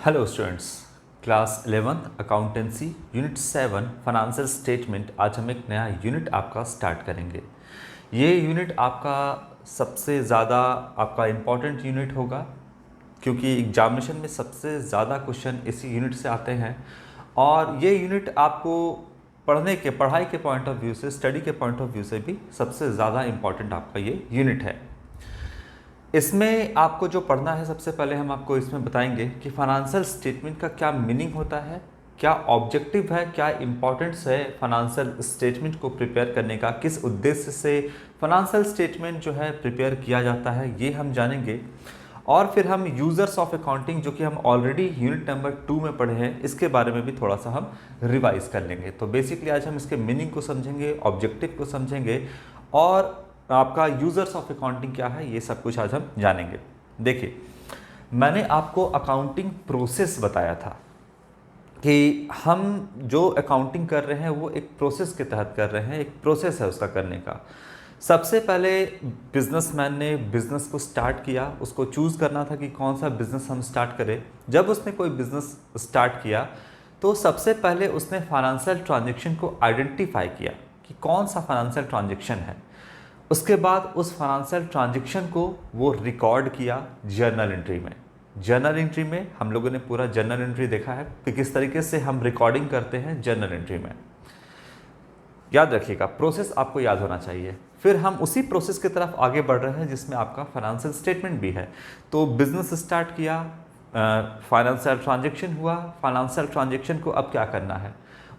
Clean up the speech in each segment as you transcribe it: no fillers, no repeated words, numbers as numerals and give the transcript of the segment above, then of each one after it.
Hello students, class 11 accountancy unit 7 financial statement. आज हम एक नया यूनिट आपका स्टार्ट करेंगे। ये यूनिट आपका सबसे ज़्यादा आपका इम्पॉर्टेंट यूनिट होगा, क्योंकि एग्जामिनेशन में सबसे ज़्यादा क्वेश्चन इसी यूनिट से आते हैं। और ये यूनिट आपको पढ़ाई के पॉइंट ऑफ व्यू से, स्टडी के पॉइंट ऑफ व्यू से भी सबसे ज़्यादा इम्पॉर्टेंट आपका ये यूनिट है। इसमें आपको जो पढ़ना है, सबसे पहले हम आपको इसमें बताएंगे कि फाइनेंशियल स्टेटमेंट का क्या मीनिंग होता है, क्या ऑब्जेक्टिव है, क्या इंपॉर्टेंस है फाइनेंशियल स्टेटमेंट को प्रिपेयर करने का, किस उद्देश्य से फाइनेंशियल स्टेटमेंट जो है प्रिपेयर किया जाता है, ये हम जानेंगे। और फिर हम यूज़र्स ऑफ अकाउंटिंग, जो कि हम ऑलरेडी यूनिट नंबर 2 में पढ़े हैं, इसके बारे में भी थोड़ा सा हम रिवाइज कर लेंगे। तो बेसिकली आज हम इसके मीनिंग को समझेंगे, ऑब्जेक्टिव को समझेंगे, और आपका यूज़र्स ऑफ अकाउंटिंग क्या है, ये सब कुछ आज हम जानेंगे। देखिए, मैंने आपको अकाउंटिंग प्रोसेस बताया था कि हम जो अकाउंटिंग कर रहे हैं वो एक प्रोसेस के तहत कर रहे हैं, एक प्रोसेस है उसका करने का। सबसे पहले बिजनेसमैन ने बिज़नेस को स्टार्ट किया, उसको चूज़ करना था कि कौन सा बिज़नेस हम स्टार्ट करें। जब उसने कोई बिज़नेस स्टार्ट किया तो सबसे पहले उसने फाइनेंशियल ट्रांजैक्शन को आइडेंटिफाई किया कि कौन सा फाइनेंशियल ट्रांजैक्शन है। उसके बाद उस फाइनेंशियल ट्रांजैक्शन को वो रिकॉर्ड किया जर्नल एंट्री में। जर्नल एंट्री में हम लोगों ने पूरा जर्नल एंट्री देखा है कि किस तरीके से हम रिकॉर्डिंग करते हैं जर्नल एंट्री में। याद रखिएगा, प्रोसेस आपको याद होना चाहिए। फिर हम उसी प्रोसेस की तरफ आगे बढ़ रहे हैं जिसमें आपका फाइनेंशियल स्टेटमेंट भी है। तो बिजनेस स्टार्ट किया, फाइनेंशियल ट्रांजैक्शन हुआ, फाइनेंशियल ट्रांजैक्शन को अब क्या करना है,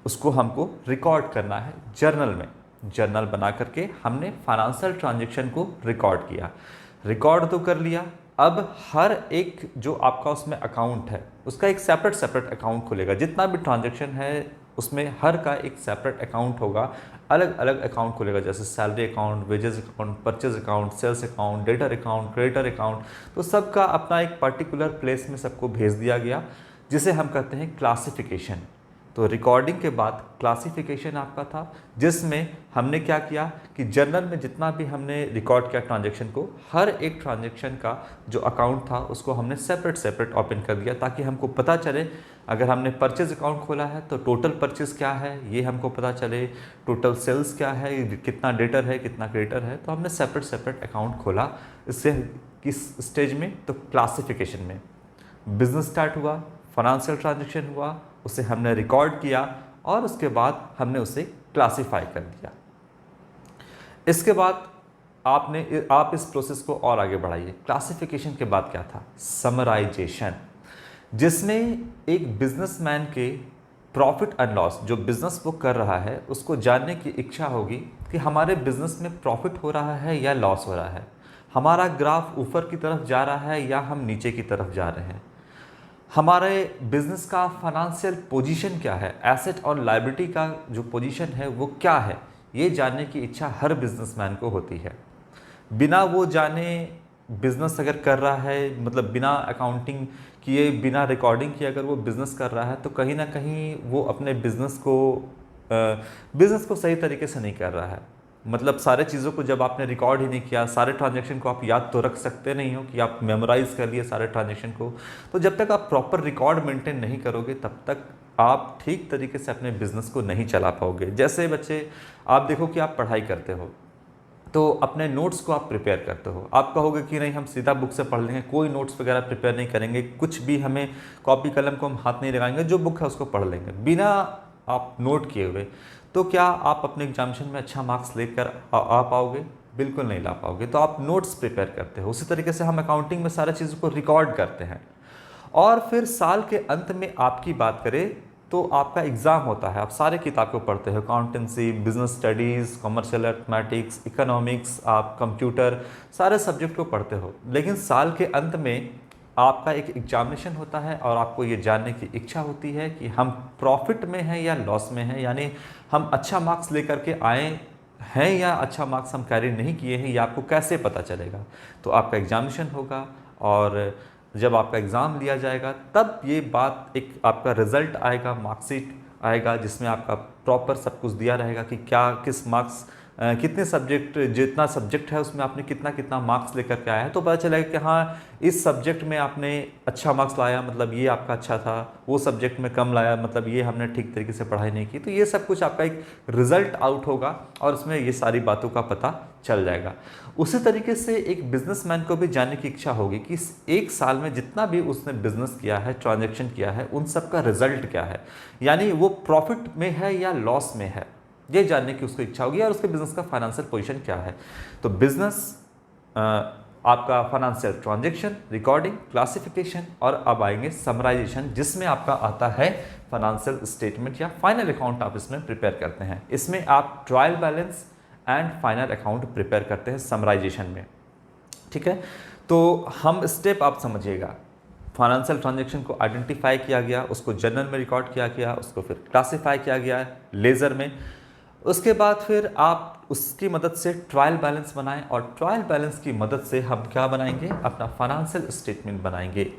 उसको हमको रिकॉर्ड करना है जर्नल में। जर्नल बना करके हमने फाइनेंशियल ट्रांजैक्शन को रिकॉर्ड किया। रिकॉर्ड तो कर लिया, अब हर एक जो आपका उसमें अकाउंट है उसका एक सेपरेट अकाउंट खुलेगा। जितना भी ट्रांजैक्शन है उसमें हर का एक सेपरेट अकाउंट होगा, अलग अलग अकाउंट खुलेगा, जैसे salary account, wages account, purchase account, sales account, debtor account, creditor account. तो सबका अपना एक पर्टिकुलर प्लेस में सबको भेज दिया गया, जिसे हम कहते हैं क्लासिफिकेशन। तो रिकॉर्डिंग के बाद क्लासिफिकेशन आपका था, जिसमें हमने क्या किया कि जर्नल में जितना भी हमने रिकॉर्ड किया ट्रांजैक्शन को, हर एक ट्रांजैक्शन का जो अकाउंट था उसको हमने सेपरेट ओपन कर दिया, ताकि हमको पता चले। अगर हमने परचेज अकाउंट खोला है तो टोटल परचेज क्या है ये हमको पता चले, टोटल सेल्स क्या है, कितना डेटर है, कितना क्रेडिटर है। तो हमने सेपरेट अकाउंट खोला। इससे किस स्टेज में, तो क्लासिफिकेशन में। बिजनेस स्टार्ट हुआ, फाइनेंशियल ट्रांजैक्शन हुआ, उसे हमने रिकॉर्ड किया और उसके बाद हमने उसे क्लासिफाई कर दिया। इसके बाद आप इस प्रोसेस को और आगे बढ़ाइए। क्लासिफिकेशन के बाद क्या था, समराइजेशन, जिसमें एक बिजनेसमैन के प्रॉफिट एंड लॉस, जो बिजनेस वो कर रहा है, उसको जानने की इच्छा होगी कि हमारे बिजनेस में प्रॉफिट हो रहा है या लॉस हो रहा है, हमारा ग्राफ ऊपर की तरफ जा रहा है या हम नीचे की तरफ जा रहे हैं, हमारे बिजनेस का फाइनेंशियल पोजीशन क्या है, एसेट और लायबिलिटी का जो पोजीशन है वो क्या है, ये जानने की इच्छा हर बिजनेसमैन को होती है। बिना वो जाने बिजनेस अगर कर रहा है, मतलब बिना अकाउंटिंग किए, बिना रिकॉर्डिंग किए अगर वो बिज़नेस कर रहा है, तो कहीं ना कहीं वो अपने बिज़नेस को सही तरीके से नहीं कर रहा है। मतलब सारे चीज़ों को जब आपने रिकॉर्ड ही नहीं किया, सारे ट्रांजैक्शन को आप याद तो रख सकते नहीं हो कि आप मेमोराइज़ कर लिए सारे ट्रांजैक्शन को। तो जब तक आप प्रॉपर रिकॉर्ड मेंटेन नहीं करोगे तब तक आप ठीक तरीके से अपने बिजनेस को नहीं चला पाओगे। जैसे बच्चे, आप देखो कि आप पढ़ाई करते हो तो अपने नोट्स को आप प्रिपेयर करते हो। आप कहोगे कि नहीं, हम सीधा बुक से पढ़ लेंगे, कोई नोट्स वगैरह प्रिपेयर नहीं करेंगे, कुछ भी हमें कॉपी कलम को हम हाथ नहीं लगाएंगे, जो बुक है उसको पढ़ लेंगे बिना आप नोट किए हुए। तो क्या आप अपने एग्जामिनेशन में अच्छा मार्क्स लेकर आ पाओगे? बिल्कुल नहीं ला पाओगे। तो आप नोट्स प्रिपेयर करते हो। उसी तरीके से हम अकाउंटिंग में सारी चीज़ों को रिकॉर्ड करते हैं। और फिर साल के अंत में आपकी बात करें तो आपका एग्ज़ाम होता है, आप सारे किताब को पढ़ते हो, accountancy, business studies, commercial mathematics, economics, आप कंप्यूटर, सारे सब्जेक्ट को पढ़ते हो। लेकिन साल के अंत में आपका एक एग्जामिनेशन होता है और आपको ये जानने की इच्छा होती है कि हम प्रॉफिट में हैं या लॉस में हैं, यानी हम अच्छा मार्क्स लेकर के आए हैं या अच्छा मार्क्स हम कैरी नहीं किए हैं, ये आपको कैसे पता चलेगा? तो आपका एग्जामिनेशन होगा और जब आपका एग्ज़ाम लिया जाएगा तब ये बात, एक आपका रिज़ल्ट आएगा, मार्कशीट आएगा, जिसमें आपका प्रॉपर सब कुछ दिया रहेगा कि क्या किस मार्क्स कितने सब्जेक्ट, जितना सब्जेक्ट है उसमें आपने कितना कितना मार्क्स लेकर के आया है, तो पता चलेगा कि हाँ इस सब्जेक्ट में आपने अच्छा मार्क्स लाया, मतलब ये आपका अच्छा था, वो सब्जेक्ट में कम लाया, मतलब ये हमने ठीक तरीके से पढ़ाई नहीं की। तो ये सब कुछ आपका एक रिजल्ट आउट होगा और उसमें ये सारी बातों का पता चल जाएगा। उसी तरीके से एक बिजनेसमैन को भी जानने की इच्छा होगी कि इस एक साल में जितना भी उसने बिजनेस किया है, ट्रांजैक्शन किया है, उन सब का रिजल्ट क्या है, यानी वो प्रॉफिट में है या लॉस में है, ये जानने की उसको इच्छा होगी, और उसके बिजनेस का फाइनेंशियल पोजीशन क्या है। तो बिजनेस आपका फाइनेंशियल ट्रांजैक्शन, रिकॉर्डिंग, क्लासिफिकेशन और अब आएंगे समराइजेशन, जिसमें आपका आता है फाइनेंशियल स्टेटमेंट या फाइनल अकाउंट आप इसमें प्रिपेयर करते हैं। इसमें आप trial balance and final account prepare करते हैं समराइजेशन में, ठीक है। तो हम स्टेप आप समझिएगा, फाइनेंशियल ट्रांजैक्शन को आइडेंटिफाई किया गया, उसको जर्नल में रिकॉर्ड किया गया, उसको फिर क्लासिफाई किया गया लेजर में, उसके बाद फिर आप उसकी मदद से ट्रायल बैलेंस बनाएं, और ट्रायल बैलेंस की मदद से हम क्या बनाएंगे, अपना फाइनेंशियल स्टेटमेंट बनाएंगे।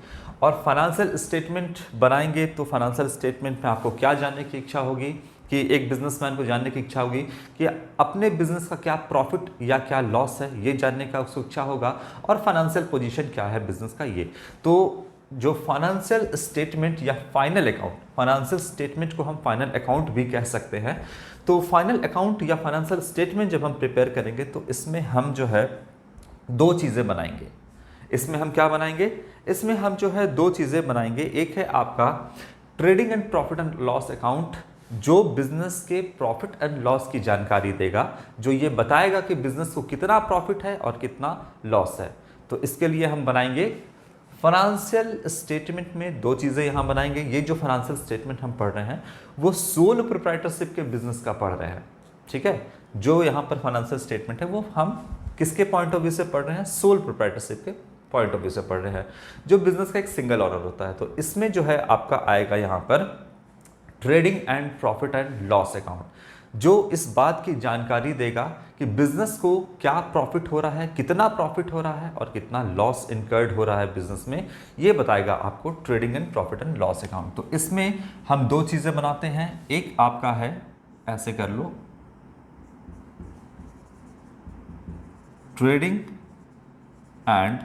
और फाइनेंशियल स्टेटमेंट बनाएंगे तो फाइनेंशियल स्टेटमेंट में आपको क्या जानने की इच्छा होगी, कि एक बिजनेसमैन को जानने की इच्छा होगी कि अपने बिजनेस का क्या प्रॉफिट या क्या लॉस है, ये जानने का उसको इच्छा होगा, और फाइनेंशियल पोजीशन क्या है बिजनेस का, ये। तो जो फाइनेंशियल स्टेटमेंट या फाइनल अकाउंट, फाइनेंशियल स्टेटमेंट को हम फाइनल अकाउंट भी कह सकते हैं। तो फाइनल अकाउंट या फाइनेंशियल स्टेटमेंट जब हम प्रिपेयर करेंगे तो इसमें हम जो है दो चीज़ें बनाएंगे। इसमें हम क्या बनाएंगे, इसमें हम जो है दो चीज़ें बनाएंगे। एक है आपका trading and profit and loss account, जो बिजनेस के प्रॉफिट एंड लॉस की जानकारी देगा, जो ये बताएगा कि बिजनेस को कितना प्रॉफिट है और कितना लॉस है। तो इसके लिए हम बनाएंगे फाइनेंशियल स्टेटमेंट में दो चीज़ें यहाँ बनाएंगे। ये जो फाइनेंशियल स्टेटमेंट हम पढ़ रहे हैं वो सोल प्रोप्राइटरशिप के बिजनेस का पढ़ रहे हैं, ठीक है। जो यहाँ पर फाइनेंशियल स्टेटमेंट है वो हम किसके पॉइंट ऑफ व्यू से पढ़ रहे हैं, सोल प्रोप्राइटरशिप के पॉइंट ऑफ व्यू से पढ़ रहे हैं, जो बिजनेस का एक सिंगल ऑनर होता है। तो इसमें जो है आपका आएगा यहाँ पर trading and profit and loss account, जो इस बात की जानकारी देगा कि बिजनेस को क्या प्रॉफिट हो रहा है, कितना प्रॉफिट हो रहा है और कितना लॉस इनकर्ड हो रहा है बिजनेस में, ये बताएगा आपको trading and profit and loss account. तो इसमें हम दो चीज़ें बनाते हैं, एक आपका है, ऐसे कर लो, trading and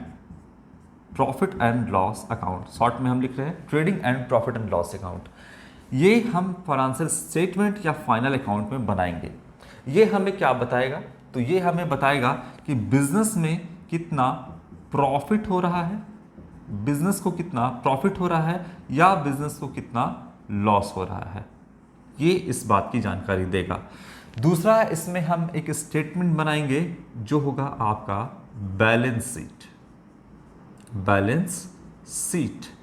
profit and loss account, short में हम लिख रहे हैं trading and profit and loss account. ये हम फाइनेंशियल स्टेटमेंट या फाइनल अकाउंट में बनाएंगे। ये हमें क्या बताएगा, तो ये हमें बताएगा कि बिजनेस में कितना प्रॉफिट हो रहा है, बिजनेस को कितना प्रॉफिट हो रहा है या बिजनेस को कितना लॉस हो रहा है, ये इस बात की जानकारी देगा। दूसरा, इसमें हम एक स्टेटमेंट बनाएंगे जो होगा आपका बैलेंस शीट, बैलेंस शीट।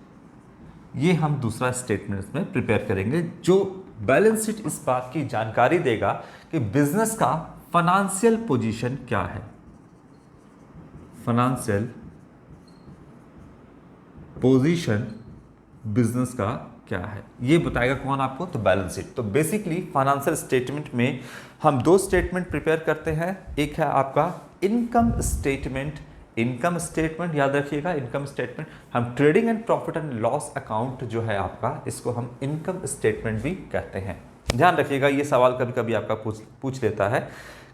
ये हम दूसरा स्टेटमेंट में प्रिपेयर करेंगे, जो बैलेंस शीट इस बात की जानकारी देगा कि बिजनेस का फाइनेंशियल पोजीशन क्या है, फाइनेंशियल पोजीशन बिजनेस का क्या है, ये बताएगा कौन आपको, तो बैलेंस शीट। तो बेसिकली फाइनेंशियल स्टेटमेंट में हम दो स्टेटमेंट प्रिपेयर करते हैं। एक है आपका इनकम स्टेटमेंट, इनकम स्टेटमेंट याद रखिएगा, इनकम स्टेटमेंट हम trading and profit and loss account जो है आपका, इसको हम इनकम स्टेटमेंट भी कहते हैं। ध्यान रखिएगा, ये सवाल कभी कभी आपका पूछ लेता है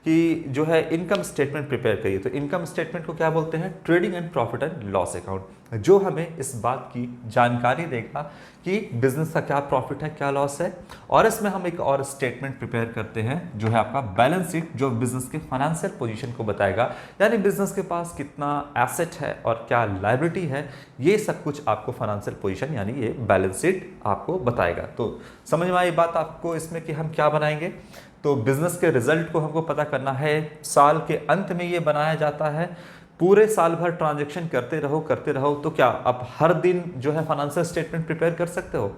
कि जो है इनकम स्टेटमेंट प्रिपेयर करिए, तो इनकम स्टेटमेंट को क्या बोलते हैं, trading and profit and loss account, जो हमें इस बात की जानकारी देगा कि बिजनेस का क्या प्रॉफिट है, क्या लॉस है। और इसमें हम एक और स्टेटमेंट प्रिपेयर करते हैं जो है आपका बैलेंस शीट, जो बिजनेस के फाइनेंशियल पोजीशन को बताएगा, यानी बिजनेस के पास कितना एसेट है और क्या लायबिलिटी है, ये सब कुछ आपको फाइनेंशियल पोजीशन यानी ये बैलेंस शीट आपको बताएगा। तो समझ में आई बात आपको इसमें कि हम क्या बनाएंगे। तो बिजनेस के रिजल्ट को हमको पता करना है, साल के अंत में ये बनाया जाता है। पूरे साल भर ट्रांजैक्शन करते रहो, तो क्या आप हर दिन जो है फाइनेंशियल स्टेटमेंट प्रिपेयर कर सकते हो,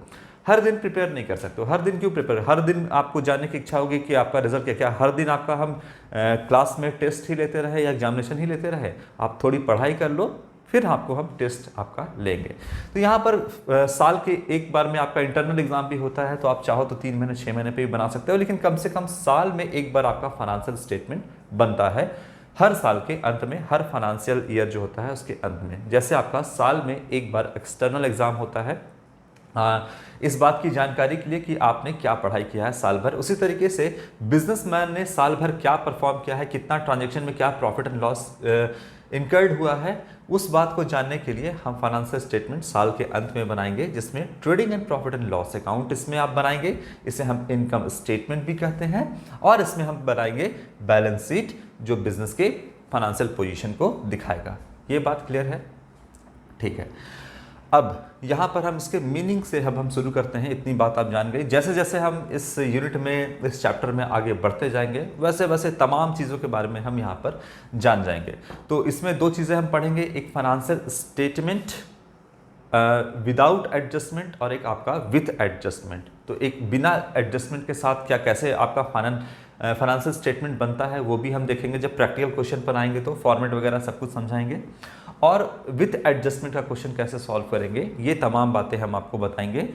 हर दिन प्रिपेयर नहीं कर सकते हो। हर दिन क्यों प्रिपेयर, हर दिन आपको जानने की इच्छा होगी कि आपका रिजल्ट क्या, हर दिन आपका हम क्लास में टेस्ट ही लेते रहे या एग्जामिनेशन ही लेते रहे, आप थोड़ी पढ़ाई कर लो फिर आपको हम टेस्ट आपका लेंगे। तो यहाँ पर साल के एक बार में आपका इंटरनल एग्जाम भी होता है, तो आप चाहो तो 3 महीने 6 महीने पे भी बना सकते हो, लेकिन कम से कम साल में एक बार आपका फाइनेंशियल स्टेटमेंट बनता है, हर साल के अंत में, हर फाइनेंशियल ईयर जो होता है उसके अंत में। जैसे आपका साल में एक बार एक्सटर्नल एग्जाम होता है इस बात की जानकारी के लिए कि आपने क्या पढ़ाई किया है साल भर। उसी तरीके से बिजनेसमैन ने साल भर क्या परफॉर्म किया है, कितना ट्रांजैक्शन में क्या प्रॉफिट एंड लॉस इनकर्ड हुआ है, उस बात को जानने के लिए हम फाइनेंशियल स्टेटमेंट साल के अंत में बनाएंगे, जिसमें trading and profit and loss account इसमें आप बनाएंगे। इसे हम इनकम स्टेटमेंट भी कहते हैं। और इसमें हम बनाएंगे बैलेंस शीट, जो बिजनेस के फाइनेंशियल पोजीशन को दिखाएगा। ये बात क्लियर है? ठीक है। अब यहाँ पर हम इसके मीनिंग से हम शुरू करते हैं। इतनी बात आप जान गई। जैसे जैसे हम इस यूनिट में, इस चैप्टर में आगे बढ़ते जाएंगे, वैसे वैसे तमाम चीज़ों के बारे में हम यहाँ पर जान जाएंगे। तो इसमें दो चीज़ें हम पढ़ेंगे, एक फाइनेंशियल स्टेटमेंट विदाउट एडजस्टमेंट और एक आपका विथ एडजस्टमेंट। तो एक बिना एडजस्टमेंट के साथ क्या, कैसे आपका फाइनेंशियल स्टेटमेंट बनता है, वो भी हम देखेंगे। जब प्रैक्टिकल क्वेश्चन पर आएंगे तो फॉर्मेट वगैरह सब कुछ समझाएंगे। और विथ एडजस्टमेंट का क्वेश्चन कैसे सॉल्व करेंगे, ये तमाम बातें हम आपको बताएंगे,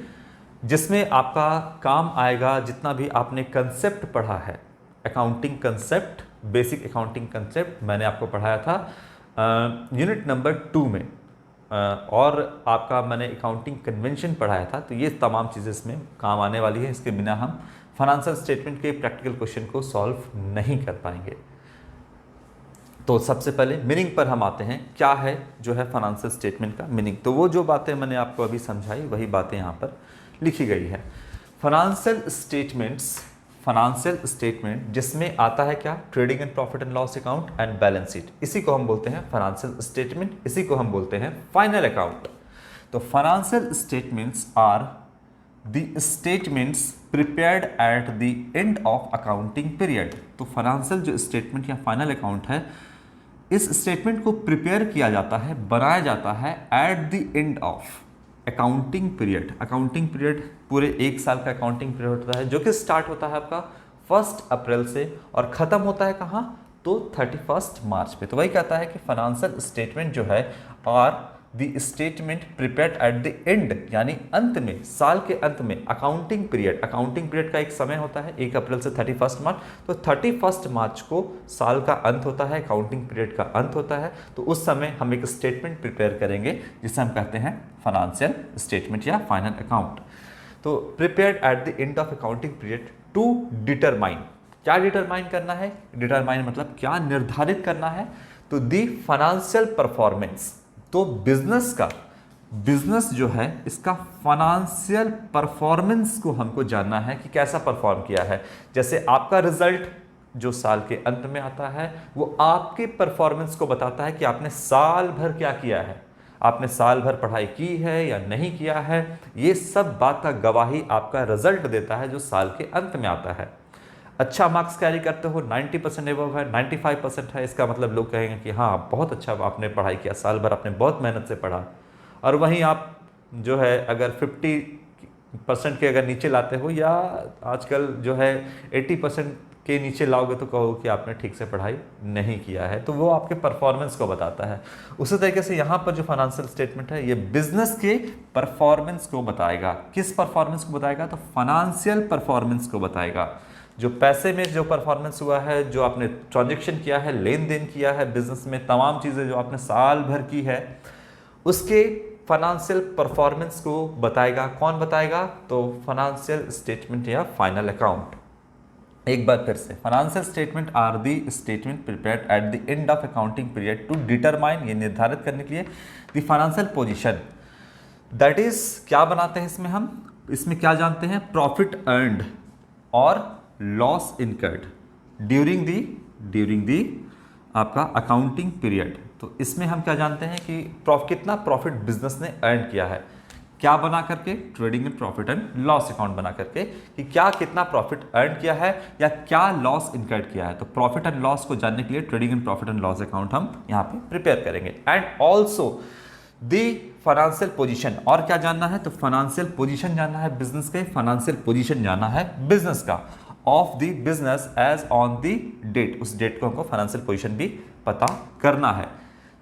जिसमें आपका काम आएगा जितना भी आपने कंसेप्ट पढ़ा है, accounting concept, basic accounting concept मैंने आपको पढ़ाया था यूनिट नंबर 2 में, और आपका मैंने अकाउंटिंग कन्वेंशन पढ़ाया था। तो ये तमाम चीज़ें इसमें काम आने वाली है। इसके बिना हम फाइनेंशियल स्टेटमेंट के प्रैक्टिकल क्वेश्चन को सॉल्व नहीं कर पाएंगे। तो सबसे पहले मीनिंग पर हम आते हैं। क्या है जो है फाइनेंशियल स्टेटमेंट का मीनिंग? तो वो जो बातें मैंने आपको अभी समझाई वही बातें यहाँ पर लिखी गई है। फाइनेंशियल स्टेटमेंट जिसमें आता है क्या, trading and profit and loss account and balance sheet, इसी को हम बोलते हैं फाइनेंशियल स्टेटमेंट, इसी को हम बोलते हैं फाइनल अकाउंट। तो financial statements are the statements prepared at the end of accounting period. तो फाइनेंशियल जो स्टेटमेंट या फाइनल अकाउंट है, इस स्टेटमेंट को प्रिपेयर किया जाता है, बनाया जाता है eight the end of accounting period. Accounting period पूरे एक साल का अकाउंटिंग पीरियड होता है, जो कि स्टार्ट होता है आपका 1 अप्रैल से और ख़त्म होता है कहाँ, तो 31 मार्च पे। तो वही कहता है कि फाइनेंशियल स्टेटमेंट जो है are the statement prepared at the end, यानी अंत में, साल के अंत में, अकाउंटिंग पीरियड का एक समय होता है 1 अप्रैल से 31 मार्च। तो 31 मार्च को साल का अंत होता है, अकाउंटिंग पीरियड का अंत होता है। तो उस समय हम एक स्टेटमेंट प्रिपेयर करेंगे जिसे हम कहते हैं फाइनेंशियल स्टेटमेंट या फाइनल अकाउंट। तो prepared at the end of accounting period to determine, क्या डिटरमाइन करना है, डिटरमाइन मतलब क्या निर्धारित करना है, तो दी फाइनेंशियल परफॉर्मेंस। तो बिजनेस जो है इसका फाइनेंशियल परफॉर्मेंस को हमको जानना है कि कैसा परफॉर्म किया है। जैसे आपका रिजल्ट जो साल के अंत में आता है वो आपके परफॉर्मेंस को बताता है कि आपने साल भर क्या किया है, आपने साल भर पढ़ाई की है या नहीं किया है। ये सब बात का गवाही आपका रिजल्ट देता है जो साल के अंत में आता है। अच्छा मार्क्स कैरी करते हो, 90% एबव है, 95% है, इसका मतलब लोग कहेंगे कि हाँ बहुत अच्छा आपने पढ़ाई किया, साल भर आपने बहुत मेहनत से पढ़ा। और वहीं आप जो है अगर 50% के अगर नीचे लाते हो, या आजकल जो है 80% के नीचे लाओगे, तो कहो कि आपने ठीक से पढ़ाई नहीं किया है। तो वो आपके परफॉर्मेंस को बताता है। उसी तरीके से यहाँ पर जो फाइनेंशियल स्टेटमेंट है ये बिजनेस के परफॉर्मेंस को बताएगा। किस परफॉर्मेंस को बताएगा, तो फाइनेंशियल परफॉर्मेंस को बताएगा। जो पैसे में जो परफॉर्मेंस हुआ है, जो आपने ट्रांजैक्शन किया है, लेन देन किया है बिजनेस में, तमाम चीज़ें जो आपने साल भर की है, उसके फाइनेंशियल परफॉर्मेंस को बताएगा। कौन बताएगा, तो फाइनेंशियल स्टेटमेंट या फाइनल अकाउंट। एक बार फिर से, financial statement are the statement prepared at the end of accounting period to determine, ये निर्धारित करने के लिए, the financial position. That is, क्या बनाते हैं इसमें हम, इसमें क्या जानते हैं, प्रॉफिट अर्नड और लॉस इनकर्ड ड्यूरिंग दी आपका अकाउंटिंग पीरियड। तो इसमें हम क्या जानते हैं कि कितना प्रॉफिट बिजनेस ने अर्न किया है, क्या बना करके, trading and profit and loss account बना करके, कि क्या कितना प्रॉफिट अर्न किया है या क्या लॉस इनकर्ड किया है। तो प्रॉफिट एंड लॉस को जानने के लिए trading and profit and loss account हम यहाँ पे प्रिपेयर करेंगे। And also the financial position, और क्या जानना है, तो फाइनेंशियल पोजीशन जानना है बिजनेस के, फाइनेंशियल पोजीशन जानना है बिजनेस का, of the business as on the date, उस डेट को हमको फाइनेंशियल पोजीशन भी पता करना है।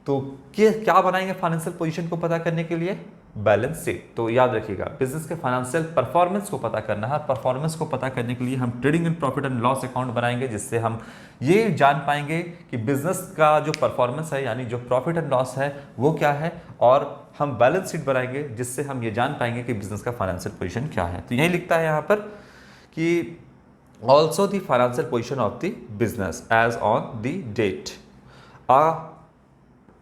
तो क्या बनाएंगे फाइनेंशियल पोजीशन को पता करने के लिए, बैलेंस शीट। तो याद रखिएगा, बिजनेस के फाइनेंशियल परफॉर्मेंस को पता करना है। परफॉर्मेंस को पता करने के लिए हम trading and profit and loss account बनाएंगे, जिससे हम ये जान पाएंगे कि बिजनेस का जो परफॉर्मेंस है, यानी जो प्रॉफिट एंड लॉस है वो क्या है, और हम बैलेंस शीट बनाएंगे जिससे हम ये जान पाएंगे कि बिजनेस का फाइनेंशियल पोजीशन क्या है। तो यही लिखता है यहाँ पर कि also the financial position of the business as on the date. A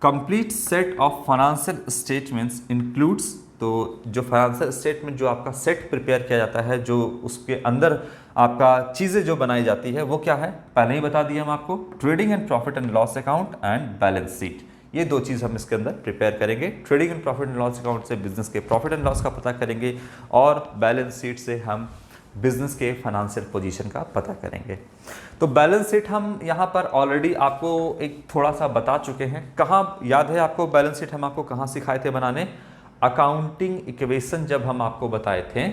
complete set of financial statements includes, तो जो फाइनेंशियल स्टेटमेंट जो आपका सेट प्रिपेयर किया जाता है, जो उसके अंदर आपका चीज़ें जो बनाई जाती है वो क्या है, पहले ही बता दिया हम आपको, trading and profit and loss account and balance sheet. ये दो चीज़ हम इसके अंदर प्रिपेयर करेंगे। Trading and profit and loss account से बिजनेस के प्रॉफिट एंड लॉस का पता करेंगे, और बैलेंस शीट से हम बिजनेस के फाइनेंशियल पोजीशन का पता करेंगे। तो बैलेंस शीट हम यहाँ पर ऑलरेडी आपको एक थोड़ा सा बता चुके हैं। कहाँ याद है आपको बैलेंस शीट हम आपको कहाँ सिखाए थे बनाने? अकाउंटिंग इक्वेशन जब हम आपको बताए थे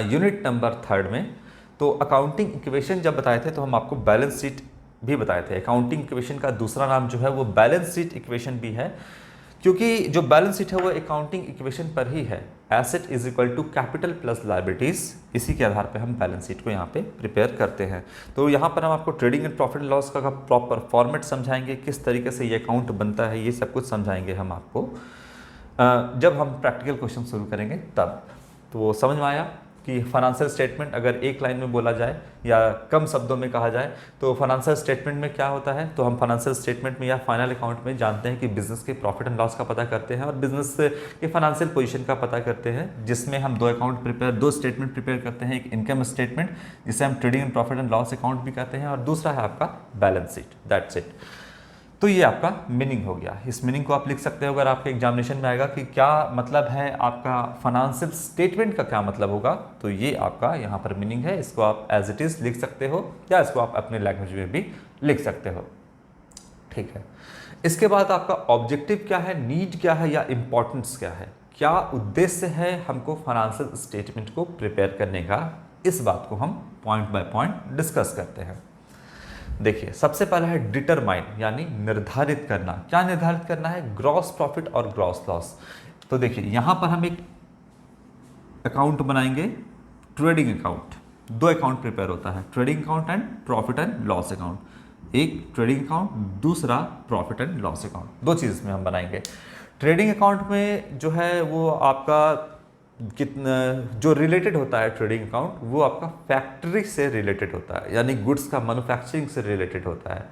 यूनिट नंबर 3 में, तो अकाउंटिंग इक्वेशन जब बताए थे तो हम आपको बैलेंस शीट भी बताए थे। अकाउंटिंग इक्वेशन का दूसरा नाम जो है वो बैलेंस शीट इक्वेशन भी है, क्योंकि जो बैलेंस शीट है वो अकाउंटिंग इक्वेशन पर ही है। Asset is equal to capital plus liabilities, इसी के आधार पे हम बैलेंस शीट को यहाँ पे प्रिपेयर करते हैं। तो यहाँ पर हम आपको trading and profit and loss का प्रॉपर फॉर्मेट समझाएंगे, किस तरीके से ये अकाउंट बनता है, ये सब कुछ समझाएंगे हम आपको जब हम प्रैक्टिकल क्वेश्चन शुरू करेंगे तब। तो वो समझ में आया कि फाइनेंशियल स्टेटमेंट अगर एक लाइन में बोला जाए या कम शब्दों में कहा जाए तो फाइनेंशियल स्टेटमेंट में क्या होता है। तो हम फाइनेंशियल स्टेटमेंट में या फाइनल अकाउंट में जानते हैं कि बिजनेस के प्रॉफिट एंड लॉस का पता करते हैं और बिजनेस के फाइनेंशियल पोजीशन का पता करते हैं, जिसमें हम दो स्टेटमेंट प्रिपेयर करते हैं। एक इनकम स्टेटमेंट जिसे हम trading and profit and loss account भी कहते हैं, और दूसरा है आपका बैलेंस शीट। That's it. तो ये आपका मीनिंग हो गया। इस मीनिंग को आप लिख सकते हो अगर आपके एग्जामिनेशन में आएगा कि क्या मतलब है आपका फाइनेंशियल स्टेटमेंट का क्या मतलब होगा, तो ये आपका यहाँ पर मीनिंग है। इसको आप एज इट इज़ लिख सकते हो या इसको आप अपने लैंग्वेज में भी लिख सकते हो। ठीक है, इसके बाद आपका ऑब्जेक्टिव क्या है, नीड क्या है या इंपॉर्टेंस क्या है, क्या उद्देश्य है हमको फाइनेंशियल स्टेटमेंट को प्रिपेयर करने का, इस बात को हम पॉइंट बाय पॉइंट डिस्कस करते हैं। देखिए, सबसे पहला है डिटरमाइन, यानी निर्धारित करना। क्या निर्धारित करना है? ग्रॉस प्रॉफिट और ग्रॉस लॉस। तो देखिए यहां पर हम एक अकाउंट बनाएंगे, ट्रेडिंग अकाउंट। दो अकाउंट प्रिपेयर होता है, trading account and profit and loss account. एक ट्रेडिंग अकाउंट, दूसरा प्रॉफिट एंड लॉस अकाउंट। दो चीज़ में हम बनाएंगे। ट्रेडिंग अकाउंट में जो है वो आपका कितना जो रिलेटेड होता है, ट्रेडिंग अकाउंट वो आपका फैक्ट्री से रिलेटेड होता है, यानी गुड्स का मैन्युफैक्चरिंग से रिलेटेड होता है।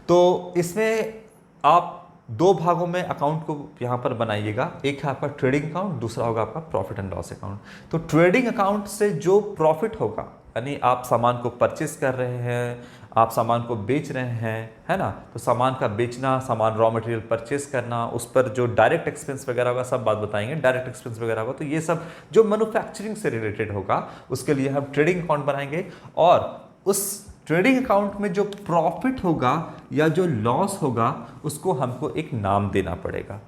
तो इसमें आप दो भागों में अकाउंट को यहाँ पर बनाइएगा। एक है आपका ट्रेडिंग अकाउंट, दूसरा होगा आपका प्रॉफिट एंड लॉस अकाउंट। तो ट्रेडिंग अकाउंट से जो प्रॉफिट होगा, यानी आप सामान को परचेस कर रहे हैं, आप सामान को बेच रहे हैं, है ना, तो सामान का बेचना, सामान रॉ मटेरियल परचेस करना, उस पर जो डायरेक्ट एक्सपेंस वगैरह होगा, सब बात बताएंगे। डायरेक्ट एक्सपेंस वगैरह होगा, तो ये सब जो मैन्युफैक्चरिंग से रिलेटेड होगा उसके लिए हम ट्रेडिंग अकाउंट बनाएंगे। और उस ट्रेडिंग अकाउंट में जो प्रॉफिट होगा या जो लॉस होगा उसको हमको एक नाम देना पड़ेगा।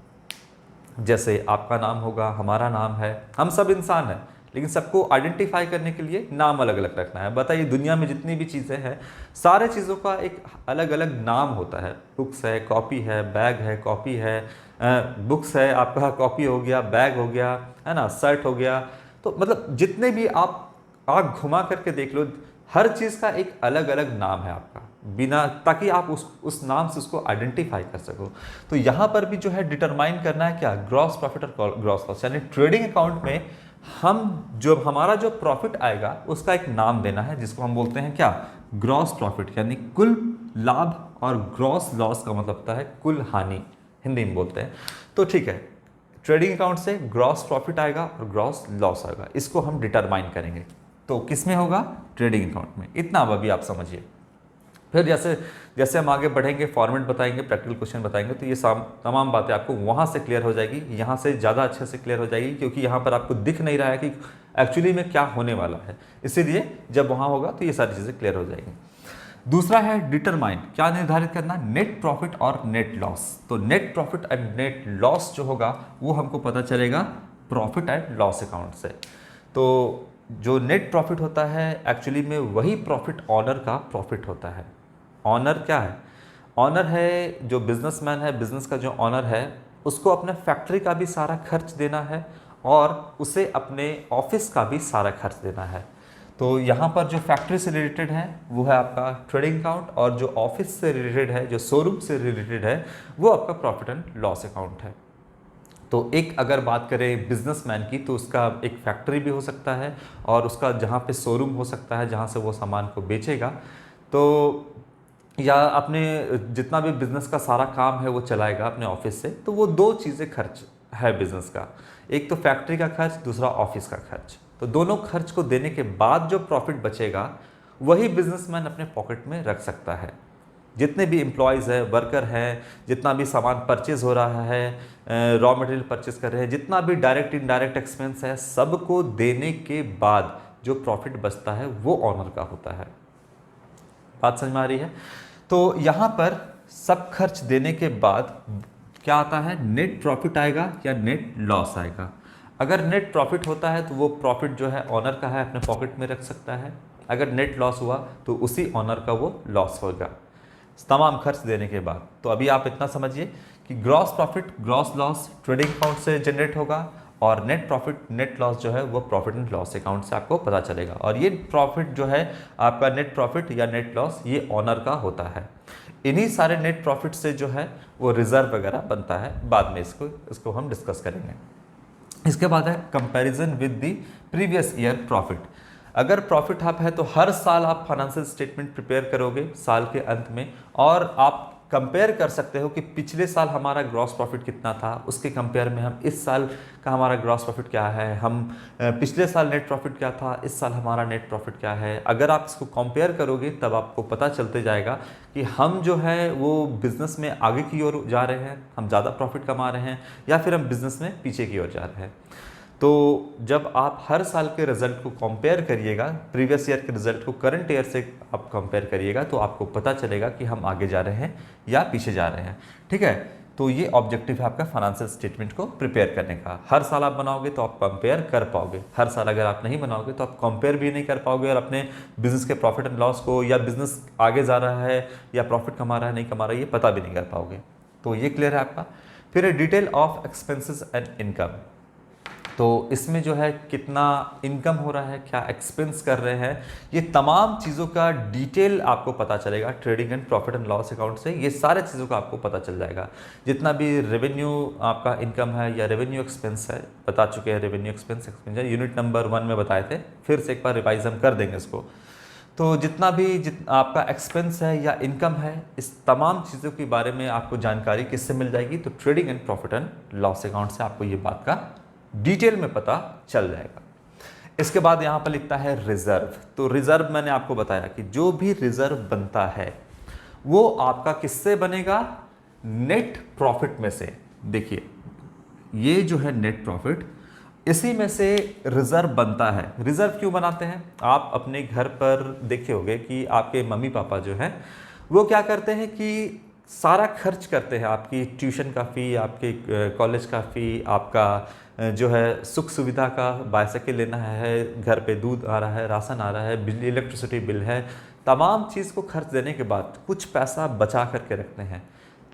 जैसे आपका नाम होगा, हमारा नाम है, हम सब इंसान हैं, लेकिन सबको आइडेंटिफाई करने के लिए नाम अलग अलग रखना है। बताइए, दुनिया में जितनी भी चीज़ें हैं, सारे चीज़ों का एक अलग अलग नाम होता है। बुक्स है, कॉपी है, बैग है, कॉपी है, बुक्स है, आपका कॉपी हो गया, बैग हो गया, है ना, शर्ट हो गया। तो मतलब जितने भी आप आँख घुमा करके देख लो, हर चीज़ का एक अलग अलग नाम है आपका, बिना, ताकि आप उस नाम से उसको आइडेंटिफाई कर सको। तो यहाँ पर भी जो है डिटरमाइन करना है क्या, ग्रॉस प्रॉफिट और ग्रॉस लॉस। यानी ट्रेडिंग अकाउंट में हम जो हमारा जो प्रॉफिट आएगा उसका एक नाम देना है, जिसको हम बोलते हैं क्या, ग्रॉस प्रॉफिट, यानी कुल लाभ। और ग्रॉस लॉस का मतलब होता है कुल हानि, हिंदी में बोलते हैं। तो ठीक है, ट्रेडिंग अकाउंट से ग्रॉस प्रॉफिट आएगा और ग्रॉस लॉस आएगा, इसको हम डिटरमाइन करेंगे। तो किस में होगा? ट्रेडिंग अकाउंट में। इतना अभी आप समझिए। फिर जैसे जैसे हम आगे बढ़ेंगे, फॉर्मेट बताएंगे, प्रैक्टिकल क्वेश्चन बताएंगे, तो ये तमाम बातें आपको वहाँ से क्लियर हो जाएगी, यहाँ से ज़्यादा अच्छे से क्लियर हो जाएगी, क्योंकि यहाँ पर आपको दिख नहीं रहा है कि एक्चुअली में क्या होने वाला है। इसीलिए जब वहाँ होगा तो ये सारी चीज़ें क्लियर हो जाएगी। दूसरा है डिटरमाइन, क्या निर्धारित करना, नेट प्रॉफिट और नेट लॉस। तो net profit and net loss जो होगा वो हमको पता चलेगा प्रॉफिट एंड लॉस अकाउंट से। तो जो नेट प्रॉफिट होता है एक्चुअली में वही प्रॉफिट ऑनर का प्रॉफिट होता है। ऑनर क्या है? ऑनर है जो बिजनेसमैन है, बिजनेस का जो ऑनर है उसको अपने फैक्ट्री का भी सारा खर्च देना है और उसे अपने ऑफिस का भी सारा खर्च देना है। तो यहाँ पर जो फैक्ट्री से रिलेटेड है वो है आपका ट्रेडिंग अकाउंट, और जो ऑफिस से रिलेटेड है, जो शोरूम से रिलेटेड है, वो आपका प्रॉफिट एंड लॉस अकाउंट है। तो एक अगर बात करें बिजनेसमैन की, तो उसका एक फैक्ट्री भी हो सकता है और उसका जहाँ पे शोरूम हो सकता है जहाँ से वो सामान को बेचेगा, तो या अपने जितना भी बिजनेस का सारा काम है वो चलाएगा अपने ऑफिस से। तो वो दो चीज़ें खर्च है बिजनेस का, एक तो फैक्ट्री का खर्च, दूसरा ऑफिस का खर्च। तो दोनों खर्च को देने के बाद जो प्रॉफिट बचेगा वही बिजनेसमैन अपने पॉकेट में रख सकता है। जितने भी एम्प्लॉयज़ है, वर्कर हैं, जितना भी सामान परचेज हो रहा है, रॉ मटेरियल परचेज कर रहे हैं, जितना भी डायरेक्ट इनडायरेक्ट एक्सपेंस है, सबको देने के बाद जो प्रॉफिट बचता है वो ऑनर का होता है। बात समझ में आ रही है? तो यहाँ पर सब खर्च देने के बाद क्या आता है, नेट प्रॉफिट आएगा या नेट लॉस आएगा। अगर नेट प्रॉफिट होता है तो वो प्रॉफिट जो है ऑनर का है, अपने पॉकेट में रख सकता है। अगर नेट लॉस हुआ तो उसी ऑनर का वो लॉस होगा तमाम खर्च देने के बाद। तो अभी आप इतना समझिए कि gross profit gross loss trading account से जनरेट होगा, और नेट प्रॉफिट नेट लॉस जो है वो प्रॉफिट एंड लॉस अकाउंट से आपको पता चलेगा। और ये प्रॉफिट जो है आपका नेट प्रॉफिट या नेट लॉस ये ऑनर का होता है। इन्हीं सारे नेट प्रॉफिट से जो है वो रिजर्व वगैरह बनता है, बाद में इसको हम डिस्कस करेंगे। इसके बाद है comparison with the previous year profit. अगर प्रॉफिट आप है तो हर साल आप फाइनेंशियल स्टेटमेंट प्रिपेयर करोगे साल के अंत में, और आप कंपेयर कर सकते हो कि पिछले साल हमारा ग्रॉस प्रॉफिट कितना था, उसके कंपेयर में हम इस साल का हमारा ग्रॉस प्रॉफिट क्या है, हम पिछले साल नेट प्रॉफिट क्या था, इस साल हमारा नेट प्रॉफिट क्या है। अगर आप इसको कंपेयर करोगे तब आपको पता चलते जाएगा कि हम जो है वो बिज़नेस में आगे की ओर जा रहे हैं, हम ज़्यादा प्रॉफिट कमा रहे हैं, या फिर हम बिज़नेस में पीछे की ओर जा रहे हैं। तो जब आप हर साल के रिजल्ट को कंपेयर करिएगा, प्रीवियस ईयर के रिजल्ट को करंट ईयर से आप कंपेयर करिएगा, तो आपको पता चलेगा कि हम आगे जा रहे हैं या पीछे जा रहे हैं। ठीक है, तो ये ऑब्जेक्टिव है आपका फाइनेंशियल स्टेटमेंट को प्रिपेयर करने का। हर साल आप बनाओगे तो आप कंपेयर कर पाओगे, हर साल अगर आप नहीं बनाओगे तो आप कंपेयर भी नहीं कर पाओगे, और अपने बिजनेस के प्रॉफिट एंड लॉस को, या बिजनेस आगे जा रहा है या प्रॉफिट कमा रहा है नहीं कमा रहा है, ये पता भी नहीं कर पाओगे। तो ये क्लियर है आपका। फिर detail of expenses and income. तो इसमें जो है कितना इनकम हो रहा है, क्या एक्सपेंस कर रहे हैं, ये तमाम चीज़ों का डिटेल आपको पता चलेगा trading and profit and loss account से। ये सारे चीज़ों का आपको पता चल जाएगा। जितना भी रेवेन्यू आपका इनकम है या रेवेन्यू एक्सपेंस है, बता चुके हैं रेवेन्यू एक्सपेंस यूनिट नंबर 1 में बताए थे, फिर से एक बार रिवाइज हम कर देंगे इसको। तो जितना भी आपका एक्सपेंस है या इनकम है, इस तमाम चीज़ों के बारे में आपको जानकारी किससे मिल जाएगी, तो trading and profit and loss account से आपको ये बात का डिटेल में पता चल जाएगा। इसके बाद यहाँ पर लिखता है रिजर्व। तो रिजर्व मैंने आपको बताया कि जो भी रिजर्व बनता है वो आपका किससे बनेगा, नेट प्रॉफिट में से। देखिए ये जो है नेट प्रॉफिट, इसी में से रिजर्व बनता है। रिजर्व क्यों बनाते हैं, आप अपने घर पर देखे होंगे कि आपके मम्मी पापा जो हैं वो क्या करते हैं कि सारा खर्च करते हैं, आपकी ट्यूशन का फ़ी, आपके कॉलेज का फ़ी, आपका जो है सुख सुविधा का, बाइसाइकिल लेना है, घर पे दूध आ रहा है, राशन आ रहा है, बिजली इलेक्ट्रिसिटी बिल है, तमाम चीज़ को खर्च देने के बाद कुछ पैसा बचा करके रखते हैं।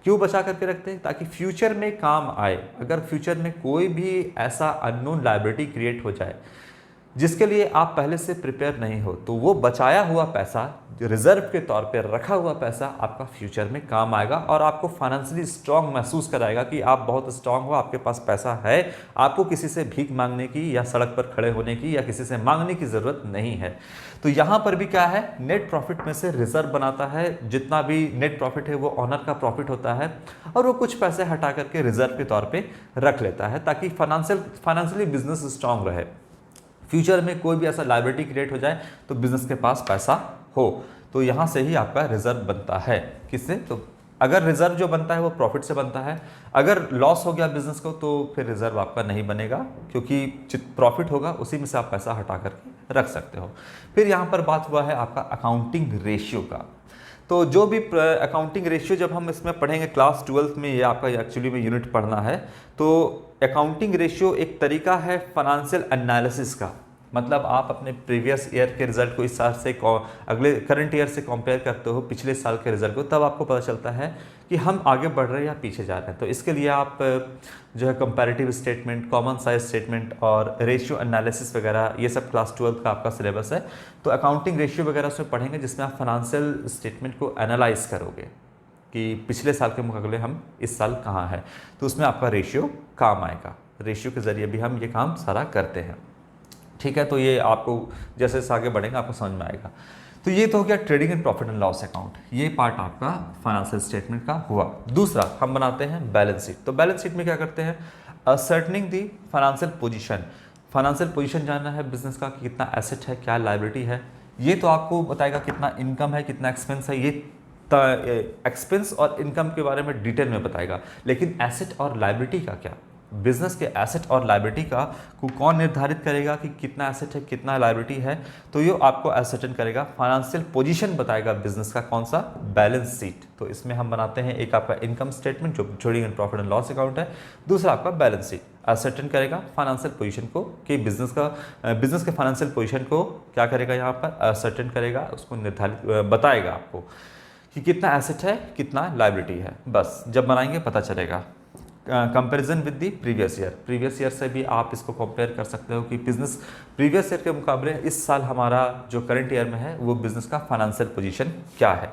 क्यों बचा करके रखते हैं, ताकि फ्यूचर में काम आए। अगर फ्यूचर में कोई भी ऐसा अननोन लायबिलिटी क्रिएट हो जाए जिसके लिए आप पहले से प्रिपेयर नहीं हो, तो वो बचाया हुआ पैसा, रिजर्व के तौर पे रखा हुआ पैसा आपका फ्यूचर में काम आएगा, और आपको फाइनेंशियली स्ट्रांग महसूस कराएगा कि आप बहुत स्ट्रांग हो, आपके पास पैसा है, आपको किसी से भीख मांगने की या सड़क पर खड़े होने की या किसी से मांगने की ज़रूरत नहीं है। तो यहाँ पर भी क्या है, नेट प्रॉफिट में से रिजर्व बनाता है। जितना भी नेट प्रॉफिट है वो ऑनर का प्रॉफिट होता है, और वो कुछ पैसे हटा करके रिजर्व के तौर पर रख लेता है, ताकि फाइनेंशियली बिजनेस स्ट्रांग रहे। फ्यूचर में कोई भी ऐसा लायबिलिटी क्रिएट हो जाए तो बिजनेस के पास पैसा हो। तो यहाँ से ही आपका रिजर्व बनता है। किससे, तो अगर रिजर्व जो बनता है वो प्रॉफिट से बनता है। अगर लॉस हो गया बिजनेस को तो फिर रिजर्व आपका नहीं बनेगा, क्योंकि प्रॉफिट होगा उसी में से आप पैसा हटा करके रख सकते हो। फिर यहाँ पर बात हुआ है आपका अकाउंटिंग रेशियो का। तो जो भी अकाउंटिंग रेशियो जब हम इसमें पढ़ेंगे क्लास 12th में, ये आपका एक्चुअली में यूनिट पढ़ना है। तो अकाउंटिंग रेशियो एक तरीका है फाइनेंशियल एनालिसिस का। मतलब आप अपने प्रीवियस ईयर के रिजल्ट को इस साल से अगले करंट ईयर से कंपेयर करते हो पिछले साल के रिजल्ट को, तब आपको पता चलता है कि हम आगे बढ़ रहे हैं या पीछे जा रहे हैं। तो इसके लिए आप जो है comparative statement, common size statement और रेशियो एनालिसिस वगैरह, ये सब क्लास 12 का आपका सिलेबस है। तो अकाउंटिंग रेशियो वगैरह उसमें पढ़ेंगे, जिसमें आप फाइनेंशियल स्टेटमेंट को एनालाइज करोगे कि पिछले साल के मुकाबले हम इस साल कहाँ हैं। तो उसमें आपका रेशियो काम आएगा, रेशियो के ज़रिए भी हम ये काम सारा करते हैं। ठीक है, तो ये आपको जैसे जैसे आगे बढ़ेंगे आपको समझ में आएगा। तो ये तो हो गया trading and profit and loss account, ये पार्ट आपका फाइनेंशियल स्टेटमेंट का हुआ। दूसरा हम बनाते हैं बैलेंस शीट। तो बैलेंस शीट में क्या करते हैं, ascertaining the financial position. Financial position जानना है बिजनेस का कि कितना एसेट है, क्या लायबिलिटी है। ये तो आपको बताएगा कितना इनकम है, कितना एक्सपेंस है। ये एक्सपेंस और इनकम के बारे में डिटेल में बताएगा, लेकिन एसेट और लायबिलिटी का क्या, बिजनेस के एसेट और लायबिलिटी का को कौन निर्धारित करेगा कि कितना एसेट है कितना लायबिलिटी है, तो ये आपको एसेटन करेगा। फाइनेंशियल पोजीशन बताएगा बिजनेस का कौन सा, बैलेंस शीट। तो इसमें हम बनाते हैं एक आपका इनकम स्टेटमेंट जो trading and profit and loss account है, दूसरा आपका बैलेंस शीट। एसेटन करेगा फाइनेंशियल पोजीशन को कि बिजनेस के फाइनेंशियल पोजीशन को क्या करेगा, यहाँ पर एसेटन करेगा, उसको निर्धारित बताएगा आपको कि कितना एसेट है कितना लायबिलिटी है। बस जब बनाएंगे पता चलेगा। Comparison with the previous year से भी आप इसको कंपेयर कर सकते हो कि बिजनेस प्रीवियस ईयर के मुकाबले इस साल हमारा जो करंट ईयर में है वो बिजनेस का फाइनेंशियल पोजीशन क्या है।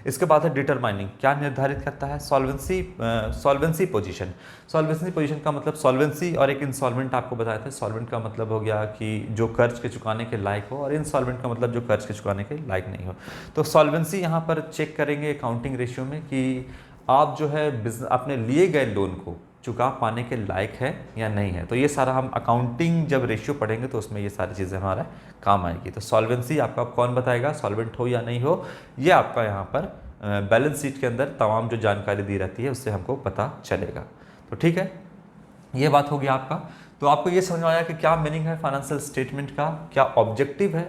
इसके बाद है डिटरमाइनिंग, क्या निर्धारित करता है, सॉल्वेंसी पोजीशन। सॉल्वेंसी पोजीशन का मतलब सॉल्वेंसी और एक इंसॉल्वेंट आपको बताए थे। सॉल्वेंट का मतलब हो गया कि जो कर्ज के चुकाने के लायक हो, और इंसॉल्वेंट का मतलब जो कर्ज के चुकाने के लायक नहीं हो। तो सॉल्वेंसी यहाँ पर चेक करेंगे अकाउंटिंग रेशियो में कि आप जो है अपने लिए गए लोन को चुका पाने के लायक है या नहीं है। तो ये सारा हम अकाउंटिंग जब रेशियो पढ़ेंगे तो उसमें ये सारी चीज़ें हमारा काम आएगी। तो सॉल्वेंसी आपका कौन बताएगा, सॉल्वेंट हो या नहीं हो, ये आपका यहाँ पर बैलेंस शीट के अंदर तमाम जो जानकारी दी रहती है उससे हमको पता चलेगा। तो ठीक है, ये बात हो गया आपका। तो आपको ये समझ में आया कि क्या मीनिंग है फाइनेंशियल स्टेटमेंट का, क्या ऑब्जेक्टिव है,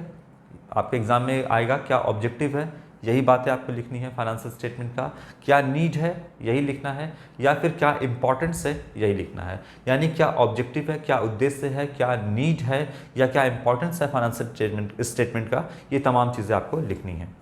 आपके एग्जाम में आएगा क्या ऑब्जेक्टिव है, यही बातें आपको लिखनी है फाइनेंशियल स्टेटमेंट का। क्या नीड है यही लिखना है, या फिर क्या इंपॉर्टेंस है यही लिखना है। यानी क्या ऑब्जेक्टिव है, क्या उद्देश्य है, क्या नीड है, या क्या इंपॉर्टेंस है फाइनेंशियल स्टेटमेंट का, ये तमाम चीज़ें आपको लिखनी है।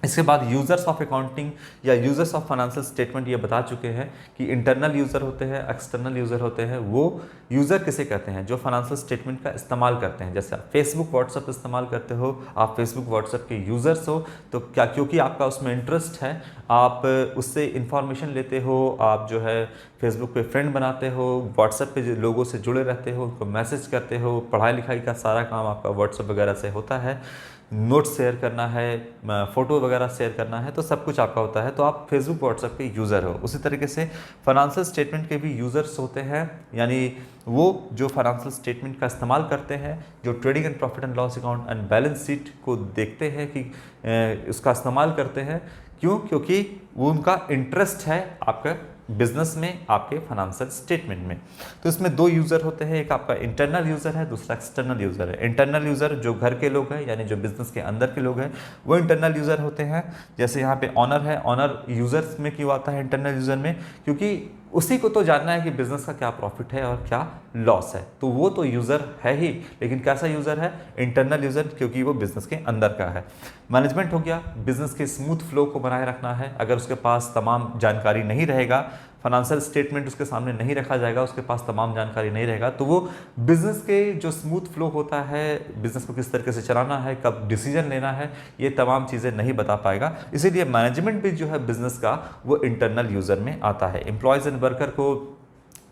इसके बाद यूज़र्स ऑफ अकाउंटिंग या यूज़र्स ऑफ फाइनेंशियल स्टेटमेंट ये बता चुके हैं कि इंटरनल यूज़र होते हैं, एक्सटर्नल यूज़र होते हैं। वो यूज़र किसे कहते हैं, जो फाइनेंशियल स्टेटमेंट का इस्तेमाल करते हैं। जैसे आप फेसबुक व्हाट्सअप इस्तेमाल करते हो, आप फेसबुक व्हाट्सअप के यूज़र्स हो, तो क्या क्योंकि आपका उसमें इंटरेस्ट है, आप उससे इंफॉर्मेशन लेते हो, आप जो है फेसबुक पे फ्रेंड बनाते हो, व्हाट्सएप पे लोगों से जुड़े रहते हो, उनको मैसेज करते हो, पढ़ाई लिखाई का सारा काम आपका व्हाट्सएप वगैरह से होता है, नोट शेयर करना है, फ़ोटो वगैरह शेयर करना है, तो सब कुछ आपका होता है। तो आप फेसबुक व्हाट्सएप के यूज़र हो। उसी तरीके से फाइनेंशियल स्टेटमेंट के भी यूज़र्स होते हैं, यानी वो जो फाइनेंशियल स्टेटमेंट का इस्तेमाल करते हैं, जो trading and profit and loss account and balance sheet को देखते हैं कि उसका इस्तेमाल करते हैं। क्यों? क्योंकि वो उनका इंटरेस्ट है आपका बिजनेस में, आपके फाइनेंशियल स्टेटमेंट में। तो इसमें दो यूज़र होते हैं, एक आपका इंटरनल यूज़र है, दूसरा एक्सटर्नल यूज़र है। इंटरनल यूज़र जो घर के लोग हैं, यानी जो बिजनेस के अंदर के लोग हैं, वो इंटरनल यूज़र होते हैं। जैसे यहाँ पे ऑनर है, ऑनर यूज़र्स में क्यों आता है इंटरनल यूज़र में, क्योंकि उसी को तो जानना है कि बिजनेस का क्या प्रॉफिट है और क्या लॉस है। तो वो तो यूज़र है ही, लेकिन कैसा यूज़र है, इंटरनल यूज़र, क्योंकि वो बिजनेस के अंदर का है। मैनेजमेंट हो गया, बिजनेस के स्मूथ फ्लो को बनाए रखना है। अगर उसके पास तमाम जानकारी नहीं रहेगा, फाइनेंशियल स्टेटमेंट उसके सामने नहीं रखा जाएगा, उसके पास तमाम जानकारी नहीं रहेगा, तो वो बिजनेस के जो स्मूथ फ्लो होता है, बिजनेस को किस तरीके से चलाना है, कब डिसीजन लेना है, ये तमाम चीज़ें नहीं बता पाएगा। इसीलिए मैनेजमेंट भी जो है बिजनेस का, वो इंटरनल यूज़र में आता है। एम्प्लॉयज़ एंड वर्कर को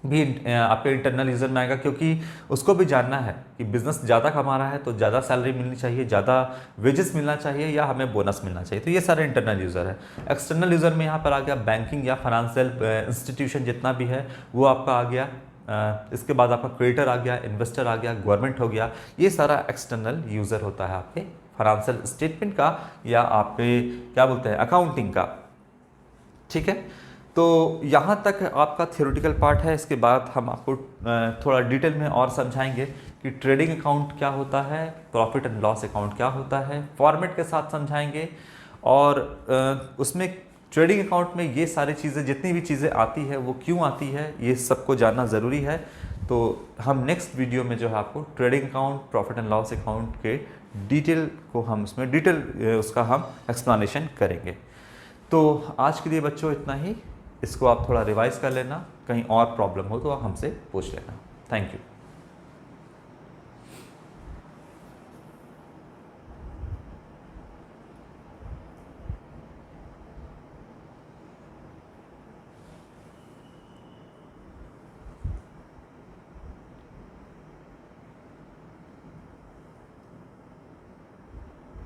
भी आपके इंटरनल यूज़र में आएगा, क्योंकि उसको भी जानना है कि बिजनेस ज़्यादा कमा रहा है तो ज़्यादा सैलरी मिलनी चाहिए, ज़्यादा वेजेस मिलना चाहिए, या हमें बोनस मिलना चाहिए। तो ये सारे इंटरनल यूज़र है। एक्सटर्नल यूज़र में यहाँ पर आ गया बैंकिंग या फाइनेंशियल इंस्टीट्यूशन जितना भी है वो आपका आ गया। इसके बाद आपका क्रेडिटर आ गया, इन्वेस्टर आ गया, गवर्नमेंट हो गया। ये सारा एक्सटर्नल यूज़र होता है आपके फाइनेंशियल स्टेटमेंट का, या आपके क्या बोलते हैं, अकाउंटिंग का। ठीक है, तो यहाँ तक आपका थियोरेटिकल पार्ट है। इसके बाद हम आपको थोड़ा डिटेल में और समझाएंगे कि ट्रेडिंग अकाउंट क्या होता है, प्रॉफिट एंड लॉस अकाउंट क्या होता है, फॉर्मेट के साथ समझाएंगे। और उसमें ट्रेडिंग अकाउंट में ये सारी चीज़ें, जितनी भी चीज़ें आती है वो क्यों आती है, ये सबको जानना ज़रूरी है। तो हम नेक्स्ट वीडियो में जो है आपको trading account, profit and loss account के डिटेल को हम उसमें उसका हम एक्सप्लेनेशन करेंगे। तो आज के लिए बच्चों इतना ही। इसको आप थोड़ा रिवाइज कर लेना, कहीं और प्रॉब्लम हो तो आप हमसे पूछ लेना। Thank you.